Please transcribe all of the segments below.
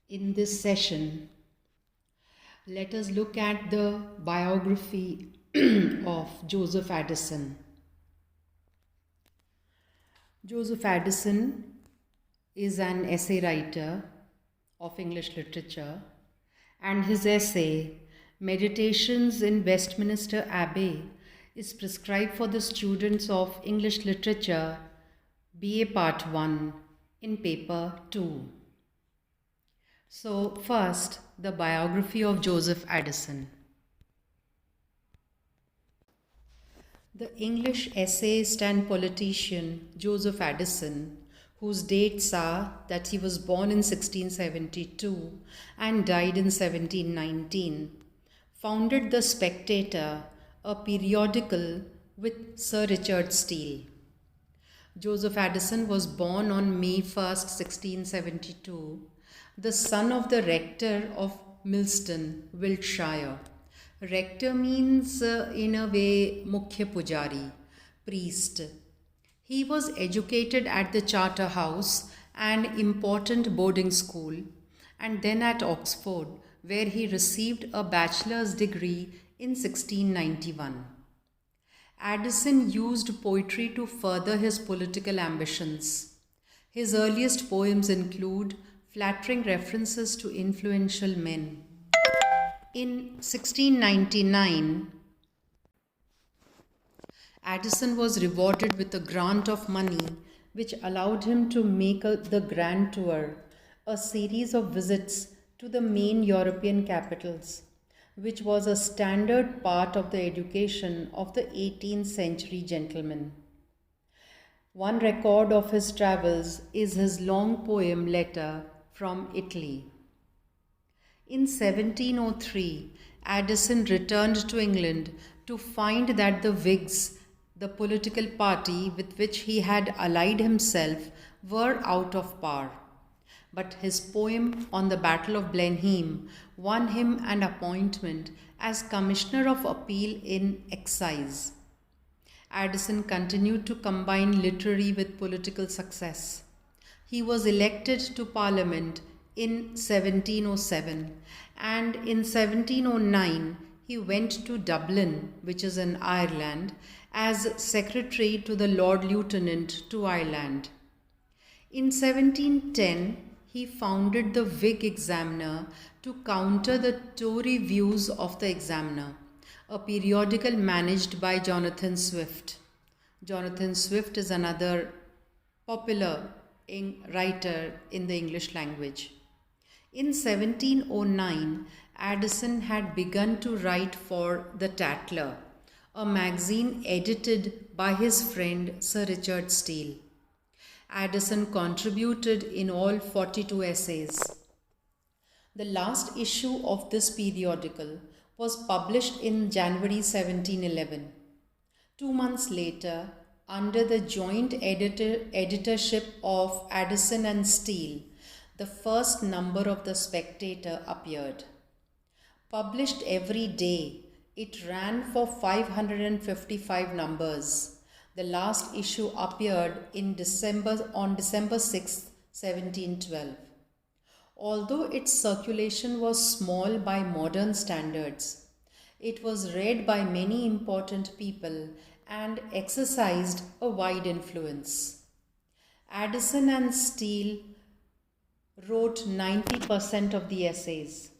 In this session, let us look at the biography of Joseph Addison. Joseph Addison is an essay writer of English literature, and his essay, Meditations in Westminster Abbey, is prescribed for the students of English Literature, BA Part 1, in Paper 2. So, first, the biography of Joseph Addison. The English essayist and politician Joseph Addison, whose dates are that he was born in 1672 and died in 1719, founded The Spectator, a periodical with Sir Richard Steele. Joseph Addison was born on May 1st, 1672, the son of the rector of Millston, Wiltshire. Rector means, in a way, Mukhya Pujari, priest. He was educated at the Charterhouse, an important boarding school, and then at Oxford, where he received a bachelor's degree in 1691. Addison used poetry to further his political ambitions. His earliest poems include flattering references to influential men. In 1699, Addison was rewarded with a grant of money which allowed him to make the Grand Tour, a series of visits to the main European capitals, which was a standard part of the education of the 18th century gentleman. One record of his travels is his long poem Letter from Italy. In 1703, Addison returned to England to find that the Whigs, the political party with which he had allied himself, were out of power. But his poem on the Battle of Blenheim won him an appointment as Commissioner of Appeal in Excise. Addison continued to combine literary with political success. He was elected to Parliament in 1707, and in 1709 he went to Dublin, which is in Ireland, as secretary to the Lord Lieutenant to Ireland. In 1710, he founded the Whig Examiner to counter the Tory views of the Examiner, a periodical managed by Jonathan Swift. Jonathan Swift is another popular writer in the English language. In 1709, Addison had begun to write for The Tatler, a magazine edited by his friend Sir Richard Steele. Addison contributed in all 42 essays. The last issue of this periodical was published in January 1711. 2 months later, under the joint editorship of Addison and Steele, the first number of The Spectator appeared. Published every day, it ran for 555 numbers. The last issue appeared on December 6, 1712. Although its circulation was small by modern standards, it was read by many important people and exercised a wide influence. Addison and Steele wrote 90% of the essays.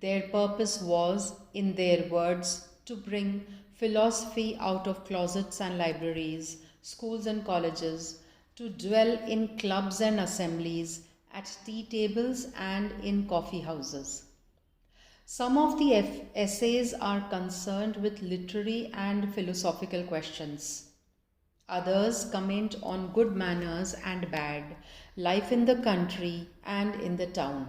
Their purpose was, in their words, to bring philosophy out of closets and libraries, schools and colleges, to dwell in clubs and assemblies, at tea tables and in coffee houses. Some of the essays are concerned with literary and philosophical questions. Others comment on good manners and bad, life in the country and in the town.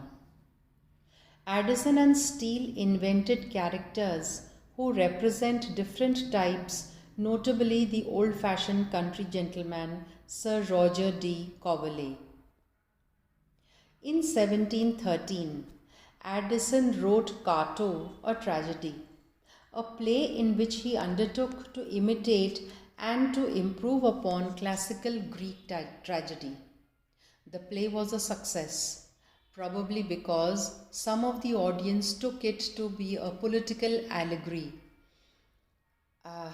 Addison and Steele invented characters who represent different types, notably the old-fashioned country gentleman Sir Roger de Coverley. In 1713, Addison wrote Cato, a tragedy, a play in which he undertook to imitate and to improve upon classical Greek tragedy. The play was a success. probably because some of the audience took it to be a political allegory. Uh,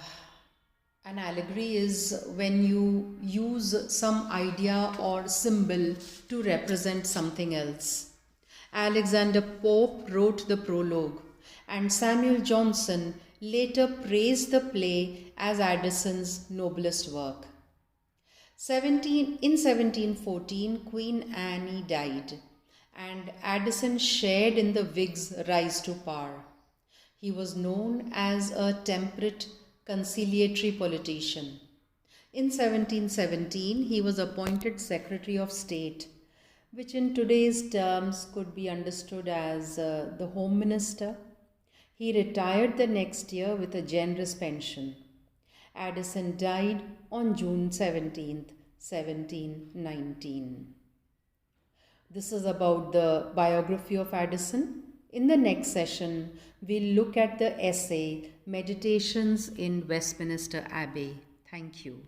an allegory is when you use some idea or symbol to represent something else. Alexander Pope wrote the prologue, and Samuel Johnson later praised the play as Addison's noblest work. In 1714, Queen Anne died, and Addison shared in the Whigs' rise to power. He was known as a temperate, conciliatory politician. In 1717, he was appointed Secretary of State, which in today's terms could be understood as the Home Minister. He retired the next year with a generous pension. Addison died on June 17th, 1719. This is about the biography of Addison. In the next session, we'll look at the essay Meditations in Westminster Abbey. Thank you.